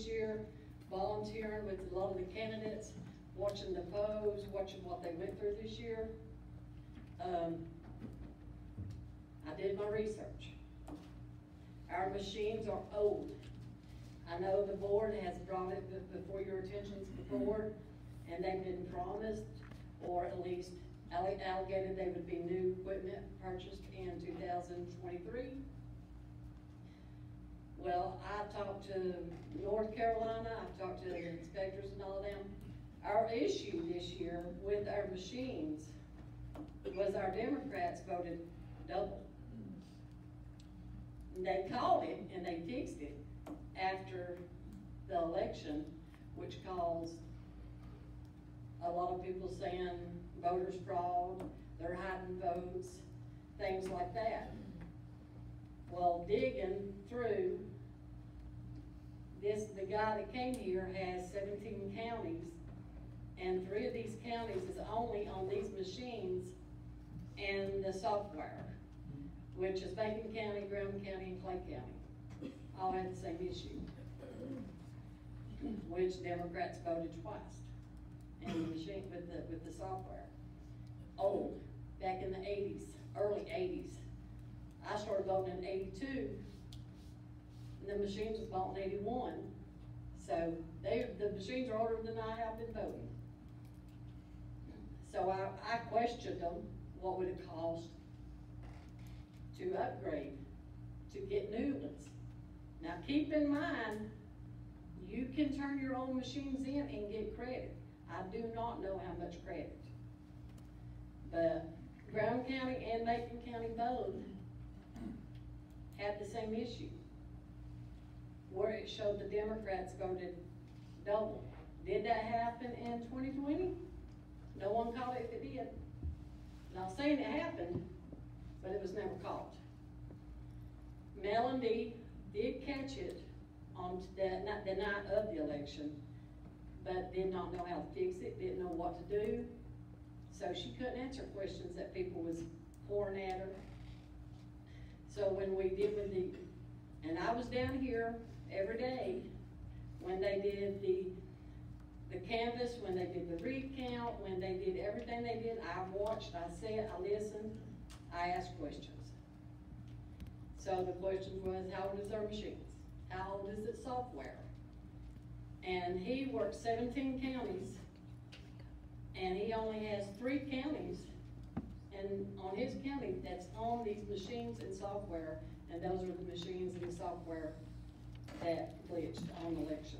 this year, volunteering with a lot of the candidates, watching the polls, watching what they went through this year. I did my research. Our machines are old. I know the board has brought it before your attentions before, and they've been promised, or at least allocated they would be new equipment purchased in 2023. Well, I talked to North Carolina, I've talked to the inspectors and all of them. Our issue this year with our machines was our Democrats voted double. And they caught it and they fixed it after the election, which caused a lot of people saying voters fraud, they're hiding votes, things like that. Well, digging through this, the guy that came here has 17 counties, and 3 of these counties is only on these machines and the software, which is Macon County, Graham County, and Clay County. All had the same issue, which Democrats voted twice, and the machine with the software. Old, back in the 80s, early 80s. I started voting in 82, and the machines was bought in 81. So the machines are older than I have been voting. So I questioned them, what would it cost to upgrade, to get new ones. Now keep in mind, you can turn your own machines in and get credit. I do not know how much credit. But Graham County and Macon County both had the same issue, where it showed the Democrats voted double. Did that happen in 2020? No one caught it if it did. Not saying it happened, but it was never caught. Melanie did catch it on the night of the election, but did not know how to fix it, didn't know what to do. So she couldn't answer questions that people was pouring at her. So when we did with and I was down here every day when they did the canvas, when they did the recount, when they did everything they did, I watched, I sat, I listened, I asked questions. So the question was, how old is their machines? How old is it software? And he worked 17 counties, and he only has 3 counties and on his county that's on these machines and software, and those are the machines and the software that glitched on election.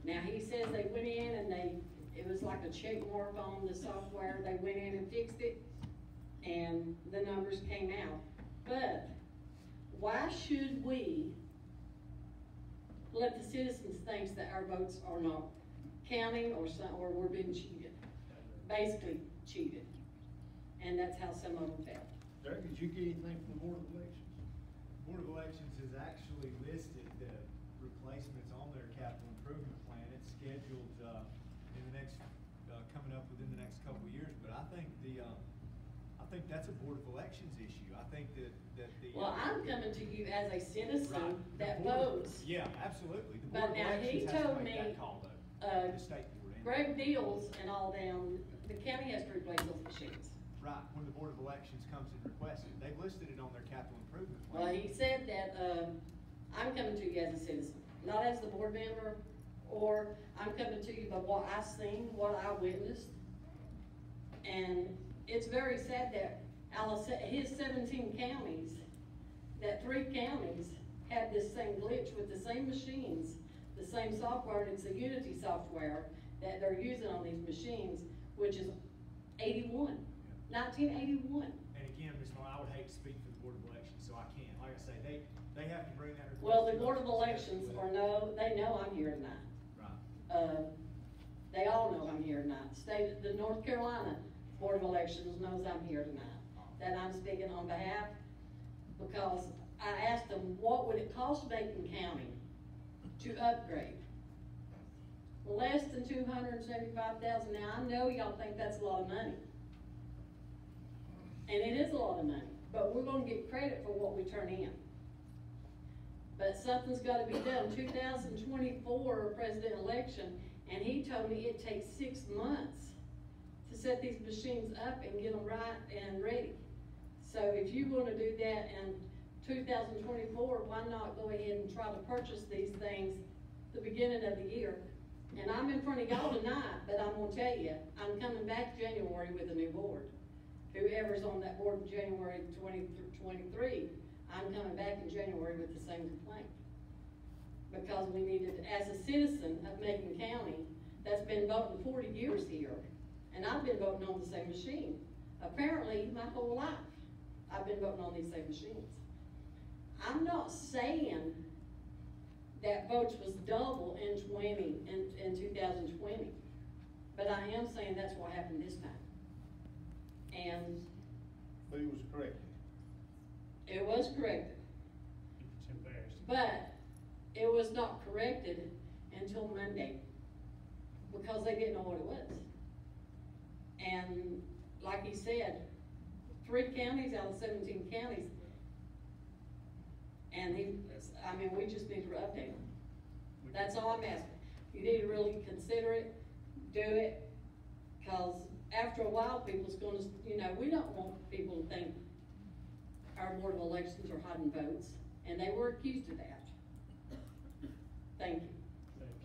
Now he says they went in and it was like a check mark on the software. They went in and fixed it, and the numbers came out. But why should we let the citizens think that our votes are not counting or we're being cheated? Basically cheated. And that's how some of them felt. Derek, did you get anything from the Board of Elections? The Board of Elections has actually listed the replacements on their capital improvement plan. It's scheduled in the next, coming up within the next couple of years. But I think I think that's a Board of Elections issue. I think that the well, I'm coming to you as a citizen right, that votes. Yeah, absolutely. The But Board of now Elections he has to told make me, that call, though. The state board. Greg Deals and all them, the county has to replace those machines. Right, when the Board of Elections comes and requests it, they've listed it on their capital improvement plan. Well, he said that I'm coming to you as a citizen, not as the board member, or I'm coming to you by what I seen, what I witnessed. And it's very sad that his 17 counties, that 3 counties had this same glitch with the same machines, the same software, and it's the Unity software that they're using on these machines, which is 81, 1981. And again, Ms. Moore, I would hate to speak for the Board of Elections, so I can't. Like I say, they have to bring that request. Well, the Board of Elections they know I'm here tonight. Right. They all know I'm here tonight. The North Carolina Board of Elections knows I'm here tonight. That I'm speaking on behalf, because I asked them, what would it cost Macon County to upgrade? Less than $275,000. Now I know y'all think that's a lot of money, and it is a lot of money. But we're going to get credit for what we turn in. But something's gotta be done. 2024 president election, and he told me it takes 6 months to set these machines up and get them right and ready. So if you wanna do that in 2024, why not go ahead and try to purchase these things the beginning of the year? And I'm in front of y'all tonight, but I'm gonna tell you, I'm coming back January with a new board. Whoever's on that board in January 2023, I'm coming back in January with the same complaint. Because we needed, as a citizen of Macon County, that's been voting 40 years here, and I've been voting on the same machine. Apparently, my whole life, I've been voting on these same machines. I'm not saying that votes was double in 2020, but I am saying that's what happened this time. And But it was corrected. it was corrected, It's embarrassing. but it was not corrected until Monday, because they didn't know what it was. And like he said, 3 counties out of 17 counties, and we just need to update them. That's all I'm asking. You need to really consider it, do it, cause after a while, people's gonna, we don't want people to think our Board of Elections are hiding votes, and they were accused of that. Thank you.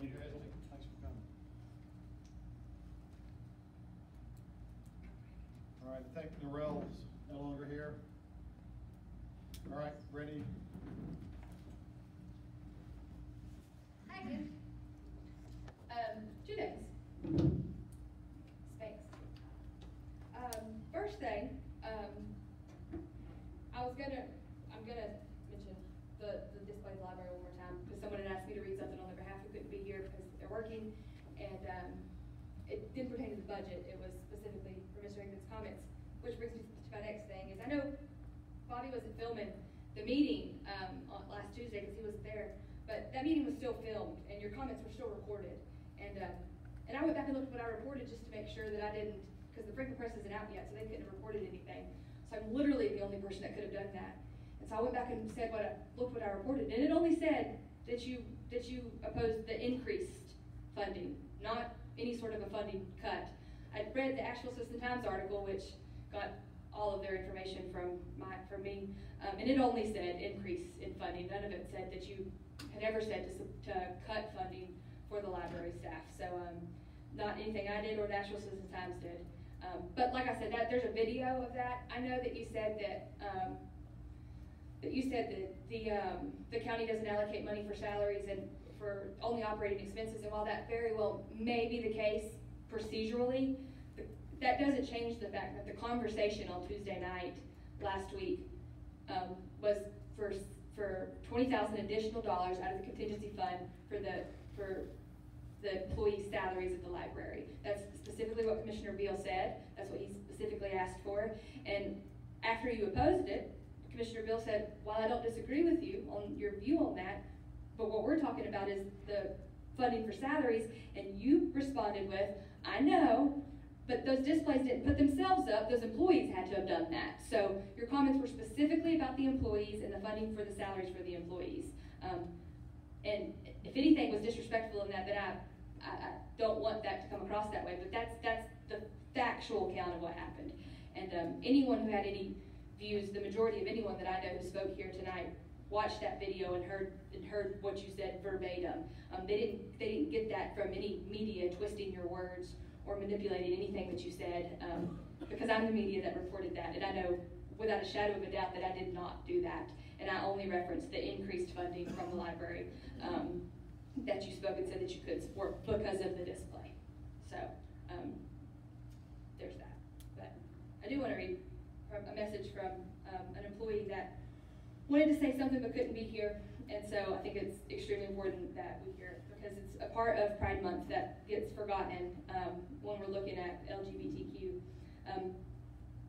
Thank you. Thanks for coming. All right, I think Narelle's no longer here. All right, Brittany. Hi again. 2 things. Thanks. First thing, I'm gonna mention the display of the library one more time, because someone had asked me to read something on their behalf who couldn't be here because they're working, and it didn't pertain to the budget. It was specifically for Mr. Hickman's comments, which brings me to my next thing, is I know Bobby wasn't filming the meeting on last Tuesday because he wasn't there, but that meeting was still filmed and your comments were still recorded. And I went back and looked at what I reported just to make sure that I didn't, because the Franklin Press isn't out yet, so they couldn't have reported anything. So I'm literally the only person that could have done that. And so I went back and said looked what I reported, and it only said that you opposed the increased funding, not any sort of a funding cut. I read the actual Citizen Times article, which got all of their information from me, and it only said increase in funding. None of it said that you had ever said to cut funding for the library staff. So not anything I did or the actual Citizen Times did. But like I said, there's a video of that. I know that you said that the county doesn't allocate money for salaries and for only operating expenses, and while that very well may be the case procedurally, that doesn't change the fact that the conversation on Tuesday night last week was for $20,000 additional dollars out of the contingency fund for the employee salaries at the library. That's specifically what Commissioner Beal said. That's what he specifically asked for. And after you opposed it, Commissioner Beal said, "While I don't disagree with you on your view on that, but what we're talking about is the funding for salaries," and you responded with, "I know, but those displays didn't put themselves up, those employees had to have done that." So your comments were specifically about the employees and the funding for the salaries for the employees. And if anything was disrespectful in that, then I don't want that to come across that way, but that's the factual account of what happened. And anyone who had any views, the majority of anyone that I know who spoke here tonight, watched that video and heard what you said verbatim. They didn't get that from any media twisting your words or manipulating anything that you said, because I'm the media that reported that, and I know without a shadow of a doubt that I did not do that, and I only referenced the increased funding from the library that you spoke and said that you could support because of the display. So there's that. But I do want to read a message from an employee that wanted to say something but couldn't be here, and so I think it's extremely important that we hear it, because it's a part of Pride Month that gets forgotten when we're looking at LGBTQ.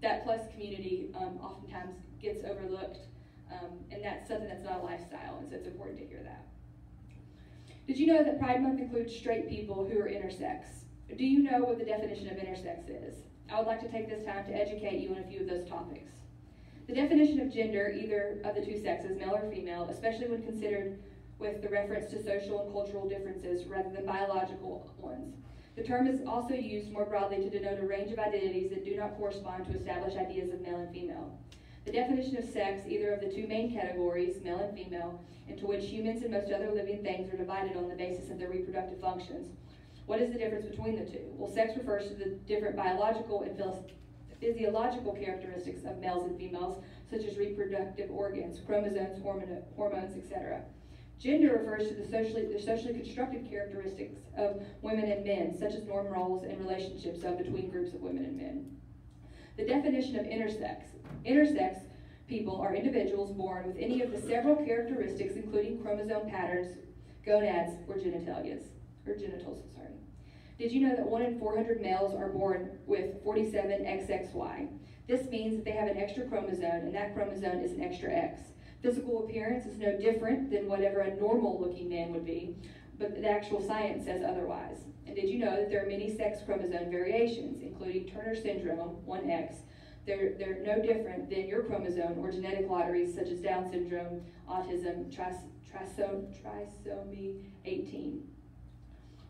That plus community oftentimes gets overlooked, and that's something that's not a lifestyle, and so it's important to hear that. Did you know that Pride Month includes straight people who are intersex? Do you know what the definition of intersex is? I would like to take this time to educate you on a few of those topics. The definition of gender, either of the two sexes, male or female, especially when considered with the reference to social and cultural differences rather than biological ones. The term is also used more broadly to denote a range of identities that do not correspond to established ideas of male and female. The definition of sex, either of the two main categories, male and female, into which humans and most other living things are divided on the basis of their reproductive functions. What is the difference between the two? Well, sex refers to the different biological and physiological characteristics of males and females, such as reproductive organs, chromosomes, hormones, etc. Gender refers to the socially constructed characteristics of women and men, such as norm roles and relationships between groups of women and men. The definition of intersex. Intersex people are individuals born with any of the several characteristics, including chromosome patterns, gonads, or genitals. Did you know that 1 in 400 males are born with 47 XXY? This means that they have an extra chromosome, and that chromosome is an extra X. Physical appearance is no different than whatever a normal-looking man would be, but the actual science says otherwise. And did you know that there are many sex chromosome variations, including Turner syndrome, 1X? They're no different than your chromosome or genetic lotteries such as Down syndrome, autism, trisomy 18.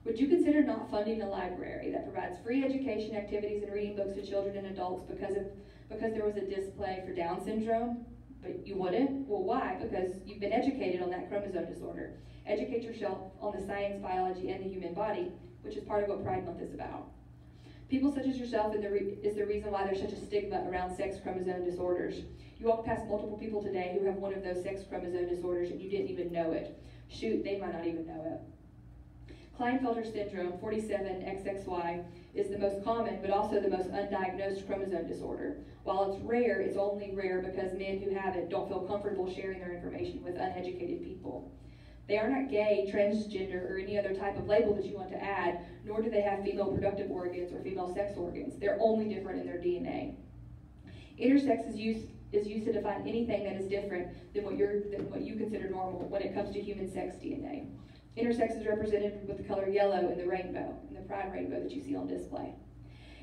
Would you consider not funding a library that provides free education activities and reading books to children and adults because there was a display for Down syndrome? But you wouldn't? Well, why? Because you've been educated on that chromosome disorder. Educate yourself on the science, biology, and the human body, which is part of what Pride Month is about. People such as yourself is the reason why there's such a stigma around sex chromosome disorders. You walk past multiple people today who have one of those sex chromosome disorders and you didn't even know it. Shoot, they might not even know it. Klinefelter syndrome, 47XXY, is the most common but also the most undiagnosed chromosome disorder. While it's rare, it's only rare because men who have it don't feel comfortable sharing their information with uneducated people. They are not gay, transgender, or any other type of label that you want to add, nor do they have female productive organs or female sex organs. They're only different in their DNA. Intersex is used to define anything that is different than what you consider normal when it comes to human sex DNA. Intersex is represented with the color yellow in the rainbow, in the pride rainbow that you see on display.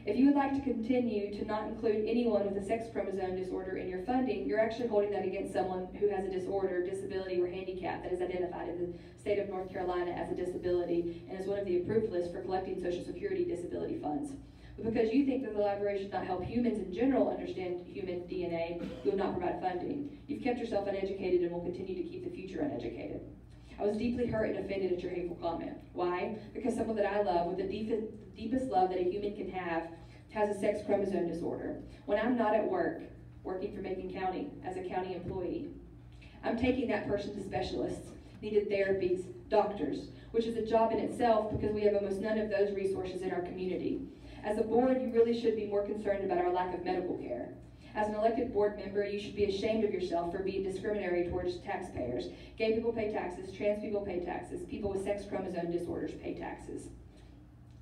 If you would like to continue to not include anyone with a sex chromosome disorder in your funding, you're actually holding that against someone who has a disorder, disability, or handicap that is identified in the state of North Carolina as a disability and is one of the approved lists for collecting Social Security disability funds. But because you think that the library should not help humans in general understand human DNA, you will not provide funding. You've kept yourself uneducated and will continue to keep the future uneducated. I was deeply hurt and offended at your hateful comment. Why? Because someone that I love with the deepest love that a human can have has a sex chromosome disorder. When I'm not at work, working for Macon County as a county employee, I'm taking that person to specialists, needed therapies, doctors, which is a job in itself because we have almost none of those resources in our community. As a board, you really should be more concerned about our lack of medical care. As an elected board member, you should be ashamed of yourself for being discriminatory towards taxpayers. Gay people pay taxes, trans people pay taxes, people with sex chromosome disorders pay taxes.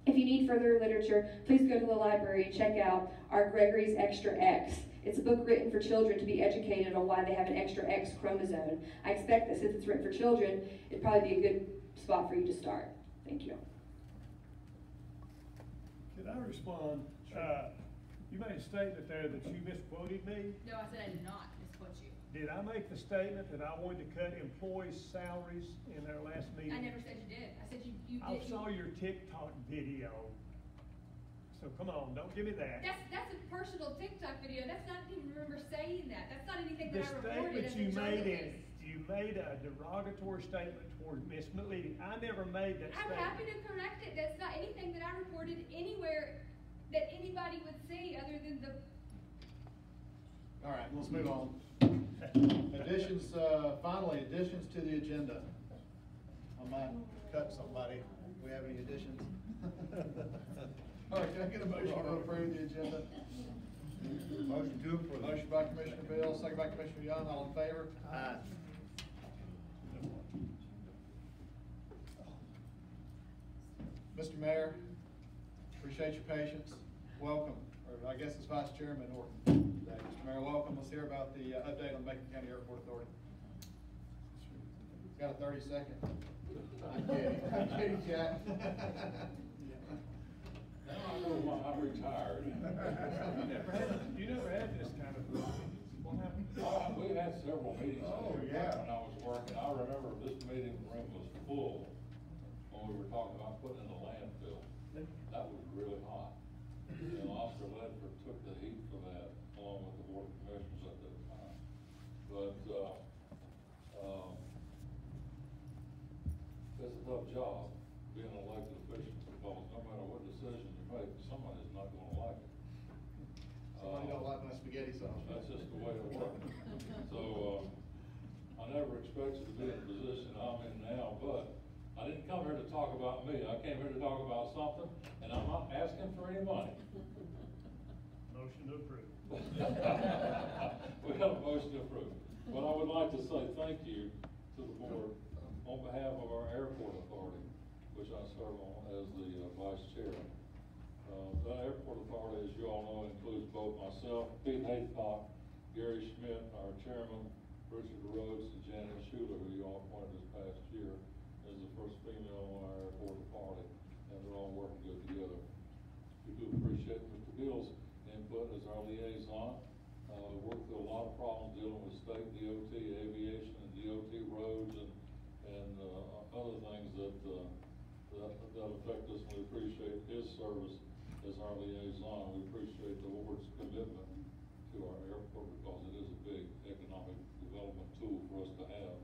If you need further literature, please go to the library and check out our Gregory's Extra X. It's a book written for children to be educated on why they have an extra X chromosome. I expect that since it's written for children, it'd probably be a good spot for you to start. Thank you. Could I respond? You made a statement there that you misquoted me. No, I said I did not misquote you. Did I make the statement that I wanted to cut employees' salaries in our last meeting? I never said you did. I said you did. I saw your TikTok video. So come on, don't give me that. That's a personal TikTok video. That's not, I didn't remember saying that. That's not anything The that I reported as statement a you journalist. you made a derogatory statement toward Miss Melody. I never made that I'm statement. happy to correct it. That's not anything that I reported anywhere that anybody would see other than the. All right, let's move on. Additions, finally, additions to the agenda. I might cut somebody. Do we have any additions? All right, can I get a motion to approve the agenda? Motion to approve. Motion by Commissioner Bill, second by Commissioner Young, all in favor? Aye. Mr. Mayor, appreciate your patience. Welcome, or I guess it's Vice Chairman Norton today. Mr. Mayor, welcome. Let's hear about the update on Macon County Airport Authority. Got a 30-second. I'm kidding, Jack. Now I know why I'm retired. You never had this kind of, what happened? We had several meetings Oh, in here yeah. when I was working. I remember this meeting room was full when we were talking about putting in a landfill. That was really hot. And Oscar Ledford took the heat for that, along with the board of commissioners at that time. But, it's a tough job being an elected official, because no matter what decision you make, somebody's not gonna like it. Somebody don't like my spaghetti sauce. That's just the way it works. So, I never expected to be in the position I'm in now, but I didn't come here to talk about me. I came here to talk about something, and I'm not asking for any money. Motion to approve. We got a motion to approve. But I would like to say thank you to the board on behalf of our airport authority, which I serve on as the vice chair. The airport authority, as you all know, includes both myself, Pete Haycock, Gary Schmidt, our chairman, Richard Rhodes, and Janet Schuler, who you all appointed this past year as the first female on our airport authority, and they're all working good together. We do appreciate Mr. Bill's input as our liaison. Worked through a lot of problems dealing with state DOT, aviation, and DOT roads, and other things that affect us. We appreciate his service as our liaison. We appreciate the board's commitment to our airport, because it is a big economic development tool for us to have.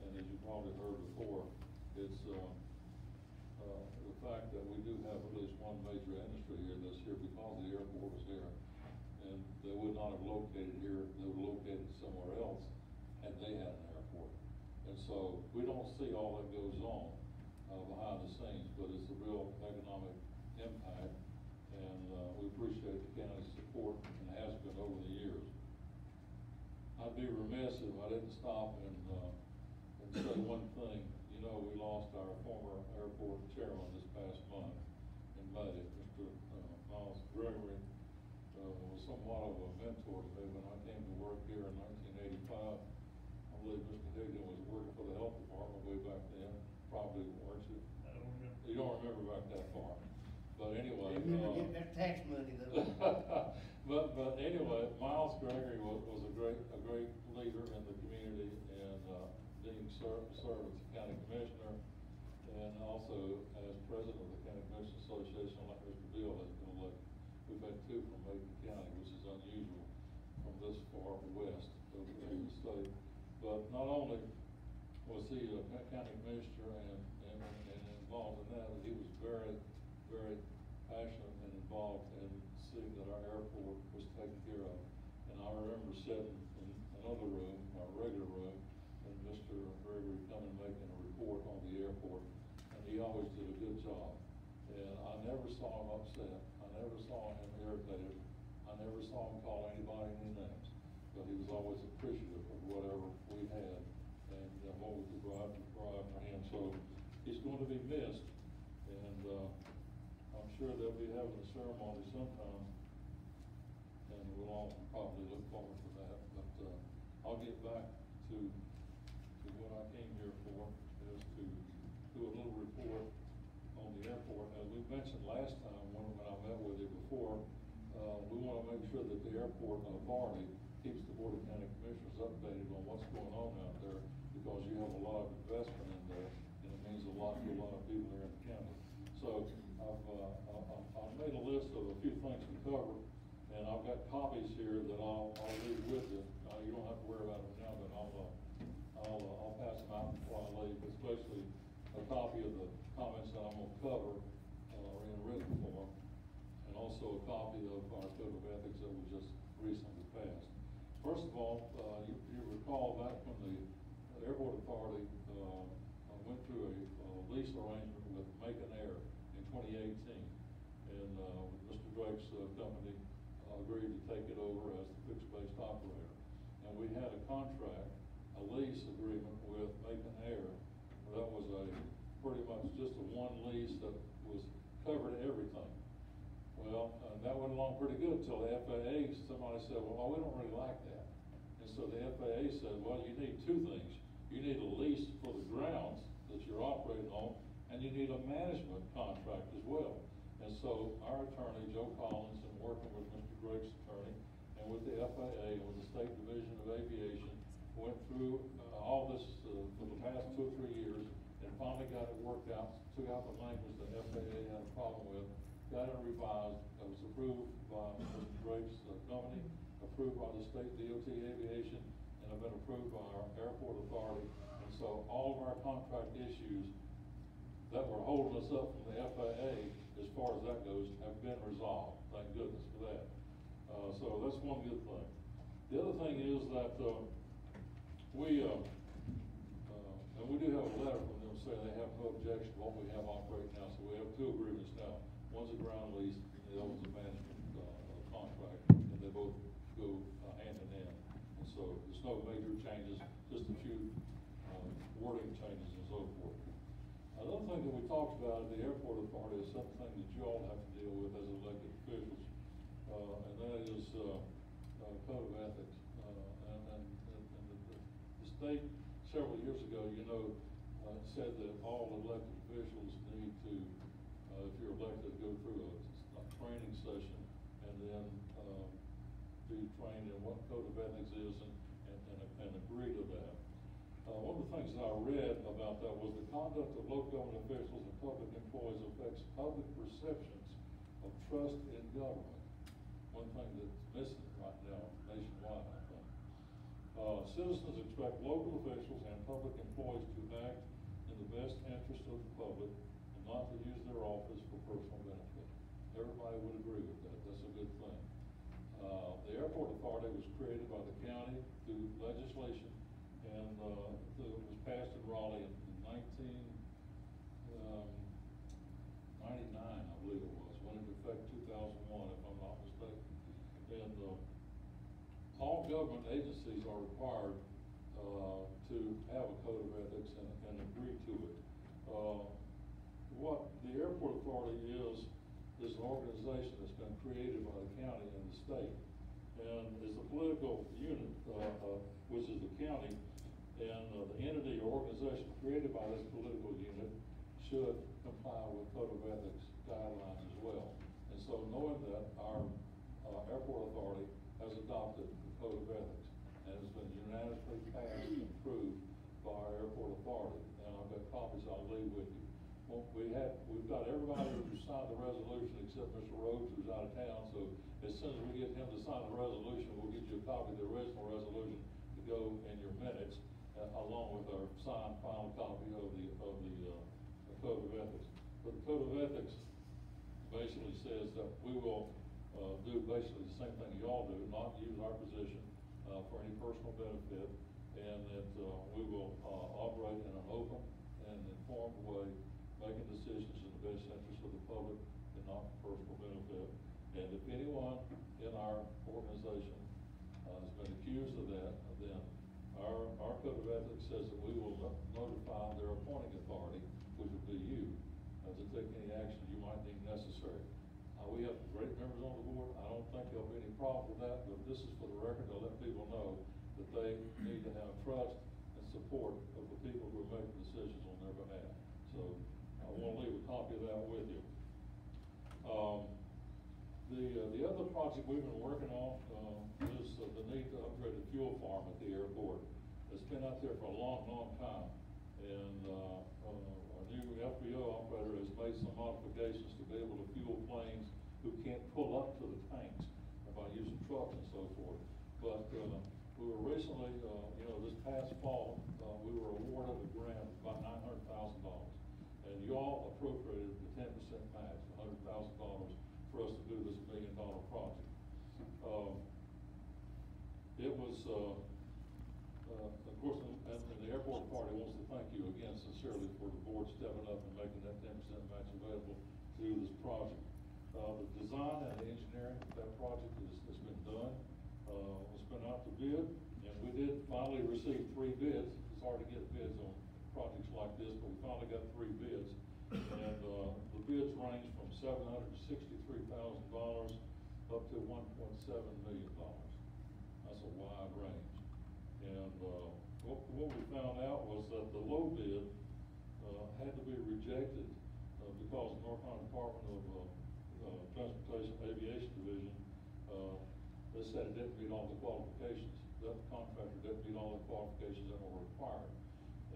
And as you probably heard before, it's the fact that we do have at least one major industry here this year, because the airport is here. And they would not have located here, they would have located somewhere else had they had an airport. And so we don't see all that goes on behind the scenes, but it's a real economic impact. And we appreciate the county's support, and has been over the years. I'd be remiss if I didn't stop and say one thing. You know, we lost our former airport chairman this past month in May. Mr. Miles Gregory was somewhat of a mentor to me when I came to work here in 1985. I believe Mr. Higdon was working for the health department way back then. Probably, weren't you? I don't remember. You don't remember back that far. But anyway. Remember getting that tax money though. But anyway, Miles Gregory was a great leader in the community, and being served as the county commissioner, and also as president of the County Commissioners Association, like Mr. Bill has been elected. We've had two from Macon County, which is unusual from this far west of the state. But not only was he a county commissioner and involved in that, but he was very, very passionate and involved in seeing that our airport was taken care of. And I remember sitting in another room, our regular room, and Mr. Gregory coming and making a report on the airport, and he always did a good job. And I never saw him upset. I never saw him irritated. I never saw him call anybody any names. But he was always appreciative of whatever we had and what we could provide for him. So he's going to be missed. And I'm sure they'll be having a ceremony sometime, and we'll all probably look forward to that. But I'll get back to what I came here for, is to do a little report on the airport. As we mentioned last time when I met with you before, we want to make sure that the airport authority keeps the Board of County Commissioners updated on what's going on out there, because you have a lot of investment in there, and it means a lot to a lot of people here in the county. So I've made a list of a few things to cover, and I've got copies here that I'll leave with you. You don't have to worry about them now, but I'll pass them out before I leave, especially a copy of the comments that I'm going to cover in written form, and also a copy of our code of ethics that we just recently passed. First of all, you recall back when the airport authority went through a lease arrangement with Macon Air in 2018, and Mr. Drake's company agreed to take it over as the fixed-based operator. And we had a contract, a lease agreement with Macon Air. That was pretty much just a one lease that was covered everything. Well, that went along pretty good until the FAA, somebody said, well, we don't really like that. And so the FAA said, well, you need two things. You need a lease for the grounds that you're operating on, and you need a management contract as well. And so our attorney, Joe Collins, and working with Mr. Gregg's attorney, and with the FAA, and with the State Division of Aviation, went through all this for the past 2 or 3 years, and finally got it worked out, took out the language that FAA had a problem with, got it revised, it was approved by Mr. Drake's company, approved by the State DOT Aviation, and have been approved by our airport authority. And so all of our contract issues that were holding us up from the FAA, as far as that goes, have been resolved. Thank goodness for that. So that's one good thing. The other thing is that and we do have a letter from them saying they have no objection to what we have operating now. So we have 2 agreements now. One's a ground lease, and the other one's a management contract, and they both go hand in hand. And so there's no major changes, just a few wording changes and so forth. Another thing that we talked about at the airport authority is something that you all have to deal with as elected officials, and that is code of ethics. And the state several years ago, said that all elected officials need to, if you're elected, go through a training session and then be trained in what code of ethics is and agree to that. One of the things that I read about that was the conduct of local government officials and public employees affects public perceptions of trust in government. One thing that's missing right now nationwide, I think. Citizens expect local officials and public employees to act in the best interest of the public and not to use their office for personal benefit. Everybody would agree with that. That's a good thing. The airport authority was created by the county through legislation, and it was passed in Raleigh in 1999, I believe it was, went into effect 2001, if I'm not mistaken. And all government agencies are required to have a code of ethics and agree to it. What the airport authority is an organization that's been created by the county and the state, and is a political unit, which is the county, and the entity or organization created by this political unit should comply with code of ethics guidelines as well. And so knowing that, our airport authority has adopted the code of ethics, and it's been unanimously passed and approved by our airport authority. And I've got copies I'll leave with you. Well, we've got everybody who signed the resolution except Mr. Rhodes, who's out of town. So as soon as we get him to sign the resolution, we'll get you a copy of the original resolution to go in your minutes, along with our signed final copy of the code of ethics. But the code of ethics basically says that we will do basically the same thing you all do, not use our position for any personal benefit, and that we will operate in an open and informed way, making decisions in the best interest of the public and not for personal benefit. And if anyone in our organization has been accused of that, then our code of ethics says that we will notify their appointing authority, which would be you, to take any action you might deem necessary. We have great members on the board. I don't think there'll be any problem with that, but this is for the record to let people know that they need to have trust and support of the people who are making decisions on their behalf. So I want to leave a copy of that with you. The other project we've been working on is the need to upgrade the fuel farm at the airport. It's been out there for a long, long time, and our new FBO operator has made some modifications to be able to fuel planes who can't pull up to the tanks by using trucks and so forth. But we were recently, this past fall, we were awarded a grant of about $900,000, and you all appropriated the 10% match, $100,000, for us to do this $1 million project. It was, of course, and the airport authority wants to thank you again sincerely for the board stepping up and making that 10% match available to do this project. The design and the engineering of that project has been done. It's been out to bid, and we did finally receive 3 bids. It's hard to get bids on projects like this, but we finally got 3 bids. And the bids range from $763,000 up to $1.7 million. That's a wide range. And what we found out was that the low bid had to be rejected because the North Carolina Department of Transportation Aviation Division, they said it didn't meet all the qualifications. The contractor didn't meet all the qualifications that were required.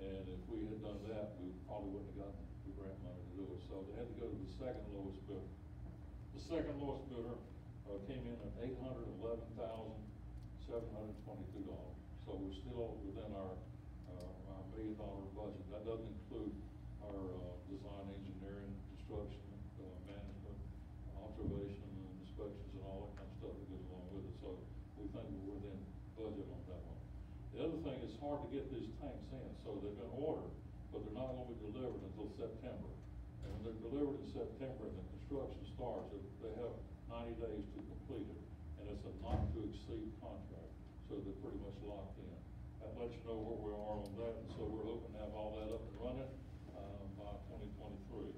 And if we had done that, we probably wouldn't have gotten the grant money to do it. So they had to go to the second lowest bidder. The second lowest bidder came in at $811,722. So we're still within our $1 million budget. That doesn't include our design, engineering, construction, management, observation, and inspections, and all that kind of stuff that goes along with it. So we think we're within budget on that one. The other thing, it's hard to get these tanks in. So they've been ordered, but they're not going to be delivered until September. And when they're delivered in September and the construction starts, they have 90 days to complete it. And it's a not to exceed contract. So they're pretty much locked in. That lets you know where we are on that. And so we're hoping to have all that up and running by 2023.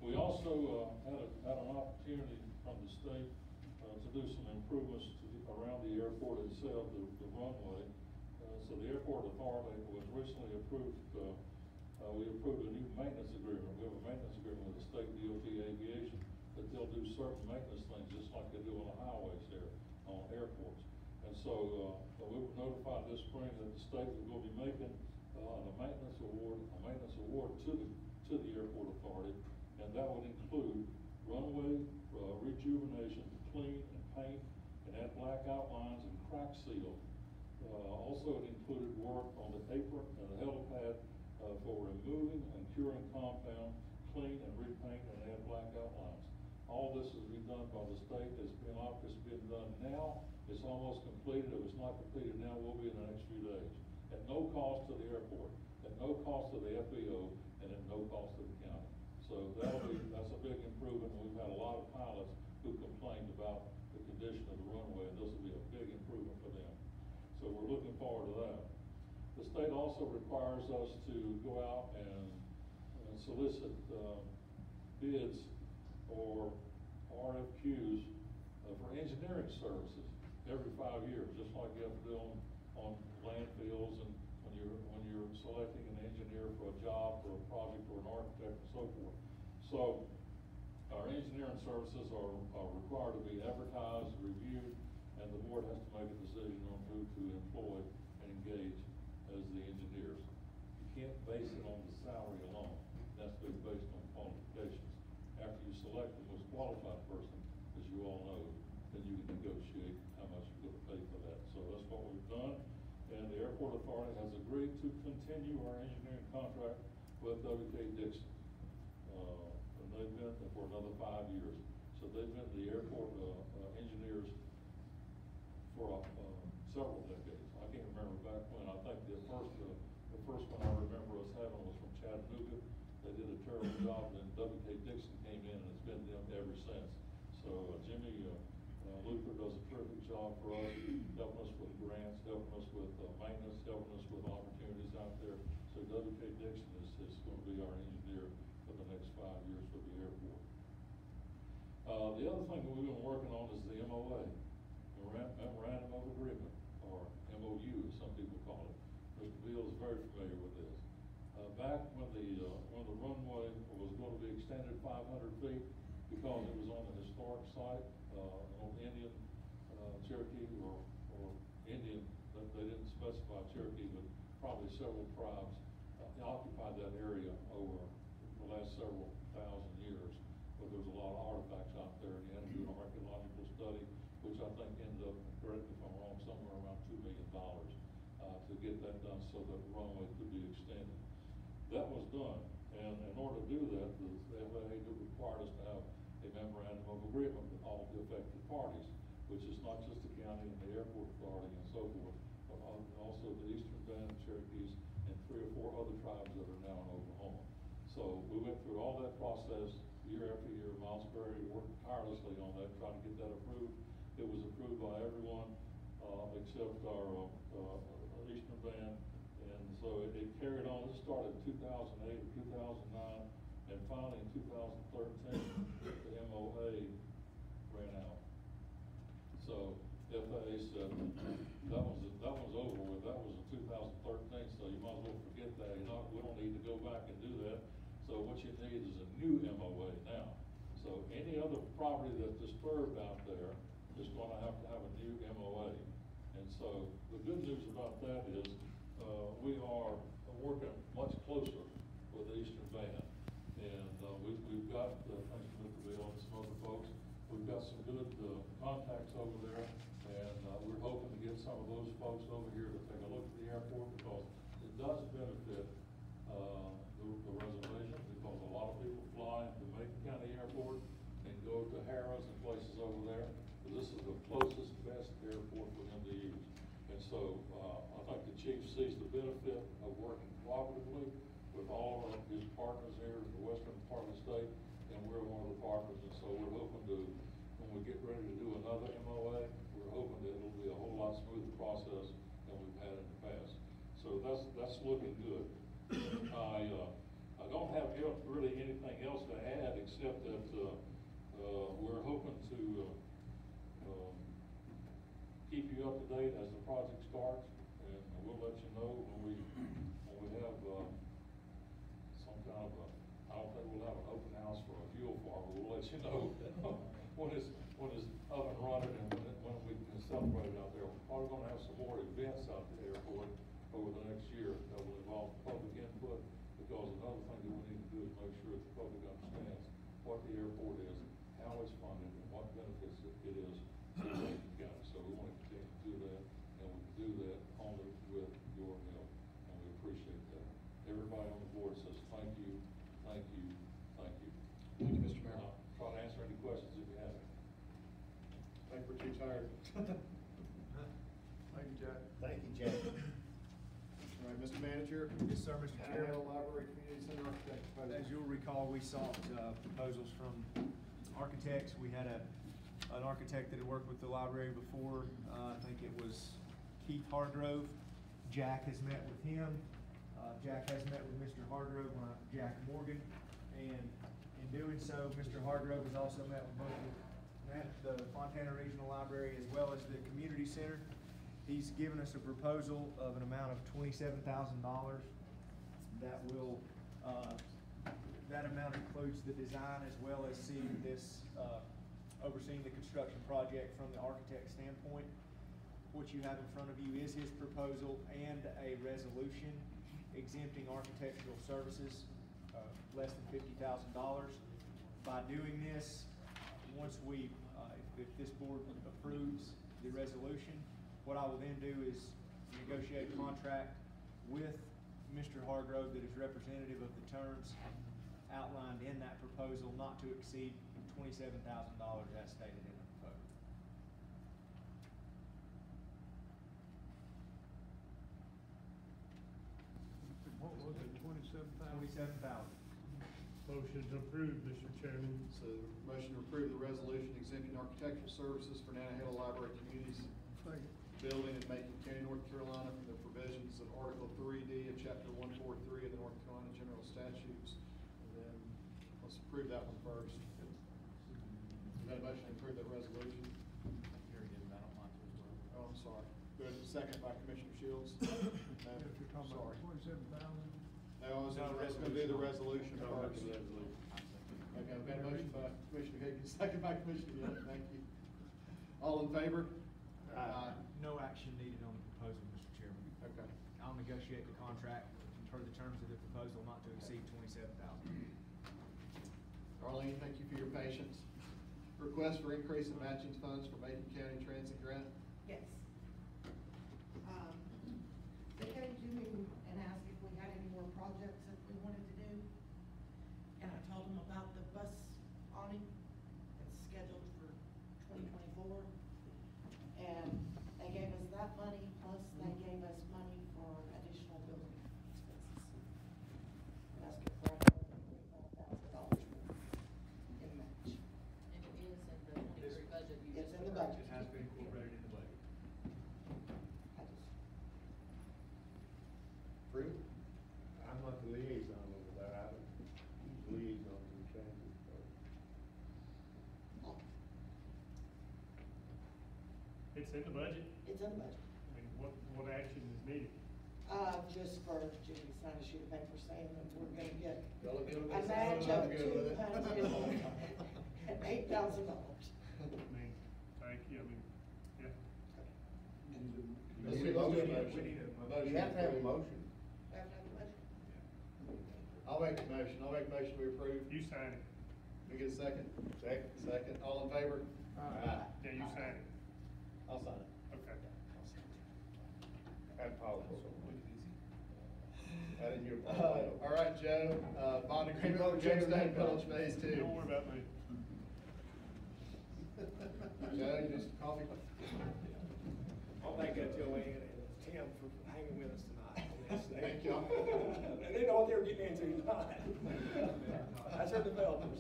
We also had an opportunity from the state to do some improvements around the airport itself, the runway. So the airport authority was recently approved, we approved a new maintenance agreement. We have a maintenance agreement with the state DOT Aviation that they'll do certain maintenance things just like they do on the highways there, on airports. And so we were notified this spring that the state was going to be making a maintenance award to the airport authority, and that would include runway rejuvenation, clean and paint, and add black outlines and crack seal. Also, it included work on the apron and the helipad for removing and curing compound, clean and repaint, and add black outlines. All this is being done by the state. It's being done now. It's almost completed. If it's not completed now, it will be in the next few days. At no cost to the airport, at no cost to the FBO, and at no cost to the county. So that's a big improvement. We've had a lot of pilots who complained about the condition of the runway, and this will be a big improvement for them. So we're looking forward to that. The state also requires us to go out and solicit bids or RFQs for engineering services every 5 years, just like you have to do on landfills and when you're selecting an engineer for a job, for a project, or an architect, and so forth. So our engineering services are required to be advertised, reviewed, and the board has to make a decision on who to employ and engage as the engineers. You can't base it on the salary alone. It has to be based on qualifications. After you select the most qualified person, as you all know, then you can negotiate how much you're going to pay for that. So that's what we've done. And the airport authority has agreed to continue our engineering contract with WK Dixon. And they've been there for another 5 years. So they've been the airport engineers for several decades. I can't remember back when. I think the first one I remember us having was from Chattanooga. They did a terrible job, and then WK Dixon came in, and it's been them ever since. So Jimmy Luther does a terrific job for us, helping us with grants, helping us with maintenance, helping us with opportunities out there. So WK Dixon is going to be our engineer for the next 5 years for the airport. The other thing that we've been working on is the MOA, Memorandum of Agreement, or MOU as some people call it. Mr. Beal is very familiar with this. Back when the runway was going to be extended 500 feet because it was on the historic site, on Indian, Cherokee, or Indian, they didn't specify Cherokee, but probably several tribes occupied that area over the last several thousand years. But there was a lot of artifacts out there, and you had to do an archaeological study, which I think ended up, correct me if I'm wrong, somewhere around $2 million to get that done so that the runway could be extended. That was done, and in order to do that, the FAA required us to have a memorandum of agreement with all the affected parties, which is not just the county and the airport authority and so forth, but also the Eastern Band Cherokees and 3 or 4 other tribes that are now in Oklahoma. So we went through all that process year after year. Miles Berry worked tirelessly on that, trying to get that approved. It was approved by everyone except our Eastern Band. And so it carried on. It started in 2008 or 2009, and finally in 2013, the MOA ran out. So FAA said that was over with. That was in 2013. So you might as well forget that. We don't need to go back and do that. So what you need is a new MOA now. So any other property that's disturbed out there is gonna have to have a new MOA. And so, the good news about that is, we are working much closer with the Eastern Band. And, we've got, thanks to Mr. Bill and some other folks, we've got some good, contacts over there. And, we're hoping to get some of those folks over here to take a look at the airport, because it does benefit, the reservation, because a lot of people fly into Macon County Airport and go to Harrah's and places over there. But this is the closest, best airport for them to use. And so, I think the chief sees the benefit of working cooperatively with all of his partners here in the western part of the state, and we're one of the partners. And so we're hoping to, when we get ready to do another MOA, we're hoping that it'll be a whole lot smoother process than we've had in the past. So that's looking good. I don't have really anything else to add, except that, we're hoping to, keep you up to date as the project starts, and we'll let you know when we have, some kind of I don't think we'll have an open house for a fuel farm, but we'll let you know when it's up and running and when we can celebrate it out there. We're probably gonna have some more events out at the airport over the next year that will involve public input, because another thing that we need to do is make sure that the public understands what the airport is, how it's funded, and what benefits it is to Macon County. So we want to continue to do that, and we can do that only with your help, and we appreciate that. Everybody on the board says thank you, thank you, thank you. Thank you, Mr. Mayor. Try to answer any questions if you have any. I think we're too tired. Thank you, Jack. Thank you, Jack. All right, Mr. Manager. Yes, sir, Mr. Chairman. Nashville Library Community Center Architect proposal. As you'll recall, we sought proposals from architects. We had an architect that had worked with the library before. I think it was Keith Hargrove. Jack has met with him. Jack has met with Mr. Hargrove, Jack Morgan. And in doing so, Mr. Hargrove has also met with both the Fontana Regional Library as well as the community center. He's given us a proposal of an amount of $27,000. That will, that amount includes the design as well as seeing this, overseeing the construction project from the architect's standpoint. What you have in front of you is his proposal and a resolution exempting architectural services, less than $50,000. By doing this, once we, if this board approves the resolution, what I will then do is negotiate a contract with Mr. Hargrove that is representative of the terms outlined in that proposal, not to exceed $27,000 as stated in the proposal. What was it, 27,000? $27,000. Motion to approve, Mr. Chairman. So, motion to approve the resolution exempting architectural services for Nantahala Library Communities Building in Macon County, North Carolina, from the provisions of Article 3D of Chapter 143 of the North Carolina General Statutes. And then, let's approve that one first. Is that a motion to approve that resolution? Oh, I'm sorry. Good, second by Commissioner Shields. No, If you're talking about sorry. 27,000. No, I was gonna do the resolution first. Okay, I've got a motion by Commissioner Higgins, second by Commissioner Young, thank you. All in favor? Aye. No action needed on the proposal, Mr. Chairman. Okay. I'll negotiate the contract per the terms of the proposal not to exceed $27,000. Darlene, thank you for your patience. Request for increase in matching funds for Macon County Transit Grant. Yes. They came to me and asked if we had any more projects that we wanted to do. And I told them about the bus awning that's scheduled for 2024. And they gave us that money, plus they gave us money for additional building expenses. And that's good for $45,000 in match. And it is in the 23 budget you It's just in the approved. budget. It has been incorporated in the budget. I just, Approved? I'm not the liaison over there, I'm the liaison to the transit. It's in the budget. it's in the budget. I mean, what action is needed? Just for Judy to sign a sheet of paper saying that we're gonna get Y'all are good with a this? match I'm of good with it. $200 and $8,000. I mean, thank you. I need a motion. You have to have a motion. Have to have a motion. I'll make a motion, we approve. You sign it. We get a second? Second, all in favor? Aye. Yeah, you sign it. I'll sign it. Okay. That's possible. That in your. All right, Joe, bond agreement for Jamestown Village Phase Two. Don't worry about me. Joe, you need some coffee? I'll thank Joanne and Tim for hanging with us tonight on this. Thank you. They know what they were getting into tonight. That's our developers.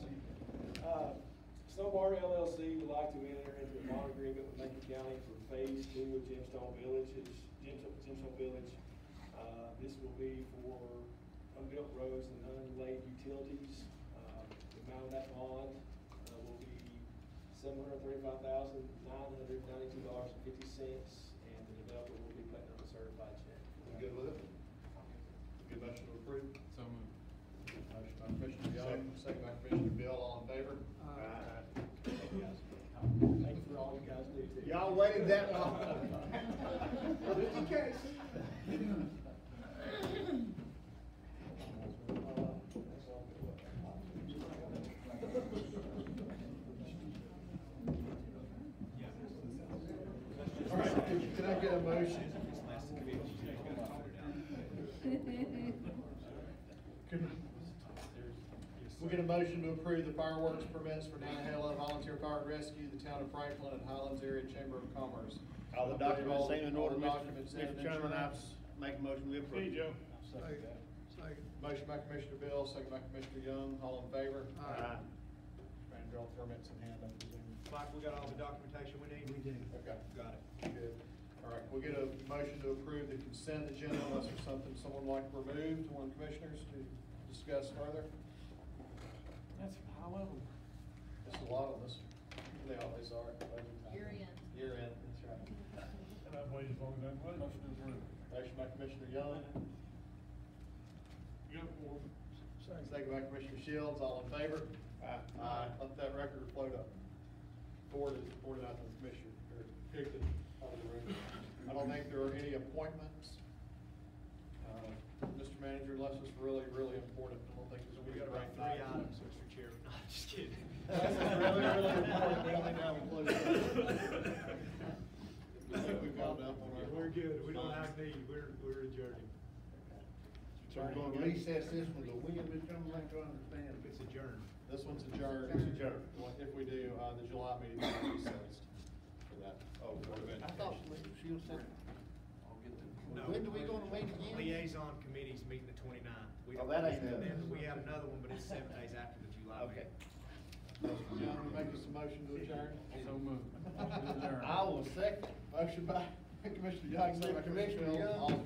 Snowbar LLC would like to enter into a bond agreement with Macon County for Phase 2 of Gemstone Village. This will be for unbuilt roads and unlaid utilities. The amount of that bond will be $735,992.50, and the developer will be putting up a certified check. You good with it? Good motion to approve? So moved. Motion by Commissioner Young, second by Commissioner Bill, all in favor? Thank you for all you guys do too. Y'all waited that long. Just in case. All right, can I get a motion? We get a motion to approve the fireworks permits for Nantahala Volunteer Fire and Rescue, the Town of Franklin, and Highlands Area Chamber of Commerce. All the documents seen in order, Documents in Mr. Chairman, I make a motion to approve. Hey, Joe. Motion by Commissioner Bill, second by Commissioner Young, all in favor? Aye. Trying to draw permits in hand, I presume. Mike, we got all the documentation we need? We do. Okay. Got it. Good. All right, we'll get a motion to approve the consent agenda unless there's something someone would like to remove to one of the commissioners to discuss further. That's high level. There's a lot of this. They always are. Year end. Year end, that's right. And I've waited as long as I can wait. Motion to approve. Motion by Commissioner Young, You got four. second by Commissioner Shields, all in favor? Aye. Let that record float up. Forwarded out to the commissioner, or kicked it out of the room. I don't think there are any appointments. Mr. Manager, unless it's really, really important, I don't think there's We any. got about 3 items, Mr. Chairman. No, I'm just kidding. This is really, really important, we don't need to have a closed session. I think we've gone up on our. We're good, we don't have need, we're adjourning. So we're gonna recess this one, but when we come back to understand. It's adjourned. This one's adjourned. It's adjourned. If we do, the July meeting will be recessed for that. Oh, Board of I thought Education. she was saying. No. When do we gonna meet again? Liaison committee's meeting the 29th. We Oh, don't- that ain't and then done. We have another one, but it's 7 days after the July Okay. meeting. Gentlemen, make us a motion to adjourn. So moved. I will second. Motion by Commissioner Young, second by Commissioner Commissioner Hill. Young. All in